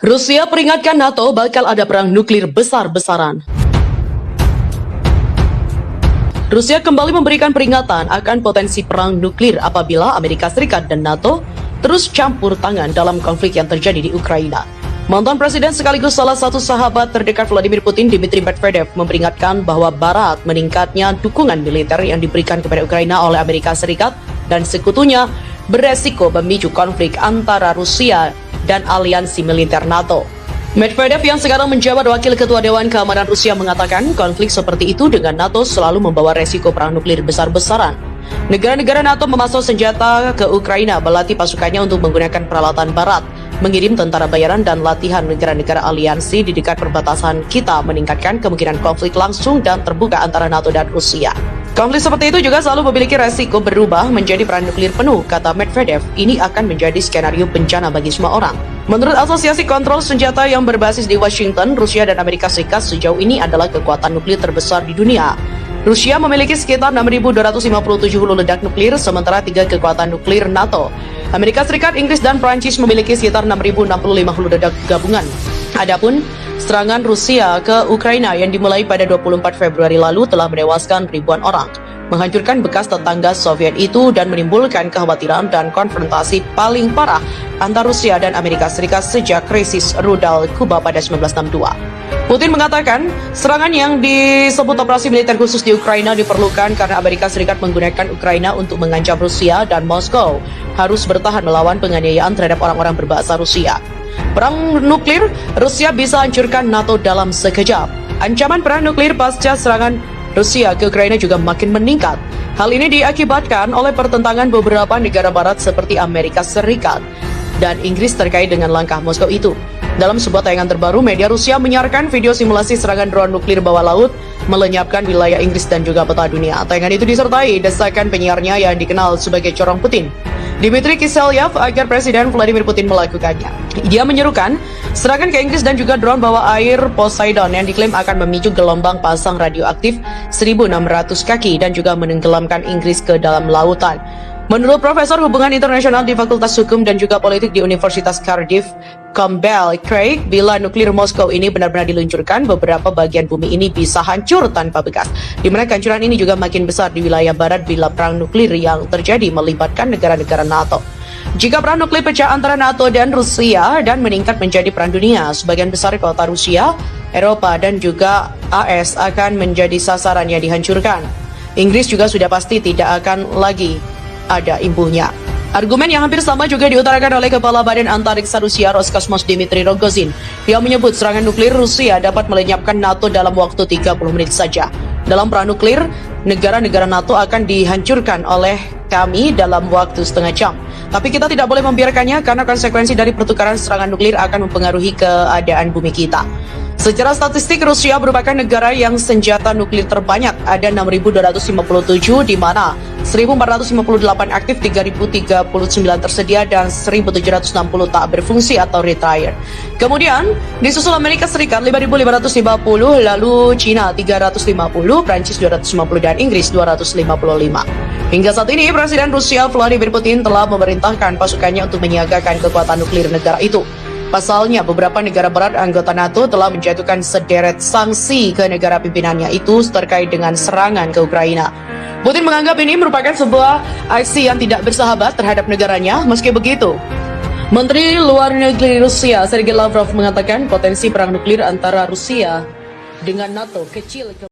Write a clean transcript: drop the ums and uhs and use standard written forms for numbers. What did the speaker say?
Rusia peringatkan NATO bakal ada perang nuklir besar-besaran. Rusia kembali memberikan peringatan akan potensi perang nuklir apabila Amerika Serikat dan NATO terus campur tangan dalam konflik yang terjadi di Ukraina. Mantan Presiden sekaligus salah satu sahabat terdekat Vladimir Putin, Dmitry Medvedev, memperingatkan bahwa Barat meningkatnya dukungan militer yang diberikan kepada Ukraina oleh Amerika Serikat dan sekutunya beresiko memicu konflik antara Rusia dan aliansi militer NATO. Medvedev yang sekarang menjabat Wakil Ketua Dewan Keamanan Rusia mengatakan konflik seperti itu dengan NATO selalu membawa resiko perang nuklir besar-besaran. Negara-negara NATO memasuk senjata ke Ukraina, melatih pasukannya untuk menggunakan peralatan barat, mengirim tentara bayaran dan latihan negara-negara aliansi di dekat perbatasan kita meningkatkan kemungkinan konflik langsung dan terbuka antara NATO dan Rusia. Konflik seperti itu juga selalu memiliki resiko berubah menjadi perang nuklir penuh, kata Medvedev. Ini akan menjadi skenario bencana bagi semua orang. Menurut Asosiasi Kontrol Senjata yang berbasis di Washington, Rusia dan Amerika Serikat sejauh ini adalah kekuatan nuklir terbesar di dunia. Rusia memiliki sekitar 6.257 hulu ledak nuklir, sementara 3 kekuatan nuklir NATO. Amerika Serikat, Inggris, dan Prancis memiliki sekitar 6.065 hulu ledak gabungan. Adapun serangan Rusia ke Ukraina yang dimulai pada 24 Februari lalu telah menewaskan ribuan orang, menghancurkan bekas tetangga Soviet itu dan menimbulkan kekhawatiran dan konfrontasi paling parah antara Rusia dan Amerika Serikat sejak krisis rudal Kuba pada 1962. Putin mengatakan serangan yang disebut operasi militer khusus di Ukraina diperlukan karena Amerika Serikat menggunakan Ukraina untuk mengancam Rusia dan Moskow harus bertahan melawan penganiayaan terhadap orang-orang berbahasa Rusia. Perang nuklir, Rusia bisa hancurkan NATO dalam sekejap. Ancaman perang nuklir pasca serangan Rusia ke Ukraina juga makin meningkat. Hal ini diakibatkan oleh pertentangan beberapa negara barat seperti Amerika Serikat dan Inggris terkait dengan langkah Moskow itu. Dalam sebuah tayangan terbaru, media Rusia menyiarkan video simulasi serangan drone nuklir bawah laut melenyapkan wilayah Inggris dan juga peta dunia. Tayangan itu disertai desakan penyiarnya yang dikenal sebagai corong Putin, Dmitry Kiselyev, agar Presiden Vladimir Putin melakukannya. Dia menyerukan serangan ke Inggris dan juga drone bawah air Poseidon yang diklaim akan memicu gelombang pasang radioaktif 1.600 kaki dan juga menenggelamkan Inggris ke dalam lautan. Menurut Profesor Hubungan Internasional di Fakultas Hukum dan juga Politik di Universitas Cardiff, Campbell Craig, bila nuklir Moskow ini benar-benar diluncurkan, beberapa bagian bumi ini bisa hancur tanpa bekas, di mana kehancuran ini juga makin besar di wilayah barat bila perang nuklir yang terjadi melibatkan negara-negara NATO. Jika perang nuklir pecah antara NATO dan Rusia dan meningkat menjadi perang dunia, sebagian besar kota Rusia, Eropa, dan juga AS akan menjadi sasaran yang dihancurkan. Inggris juga sudah pasti tidak akan lagi ada imbuhnya. Argumen yang hampir sama juga diutarakan oleh Kepala Badan Antariksa Rusia Roskosmos Dmitry Rogozin. Dia menyebut serangan nuklir Rusia dapat melenyapkan NATO dalam waktu 30 menit saja. Dalam perang nuklir, negara-negara NATO akan dihancurkan oleh kami dalam waktu setengah jam. Tapi kita tidak boleh membiarkannya karena konsekuensi dari pertukaran serangan nuklir akan mempengaruhi keadaan bumi kita. Secara statistik, Rusia merupakan negara yang senjata nuklir terbanyak, ada 6.257 di mana 1.458 aktif, 3.039 tersedia, dan 1.760 tak berfungsi atau retired. Kemudian, disusul Amerika Serikat 5.550, lalu China 350, Prancis 250, dan Inggris 255. Hingga saat ini, Presiden Rusia Vladimir Putin telah memerintahkan pasukannya untuk menyiagakan kekuatan nuklir negara itu. Pasalnya, beberapa negara barat anggota NATO telah menjatuhkan sederet sanksi ke negara pimpinannya itu terkait dengan serangan ke Ukraina. Putin menganggap ini merupakan sebuah aksi yang tidak bersahabat terhadap negaranya. Meski begitu, Menteri Luar Negeri Rusia Sergei Lavrov mengatakan potensi perang nuklir antara Rusia dengan NATO kecil.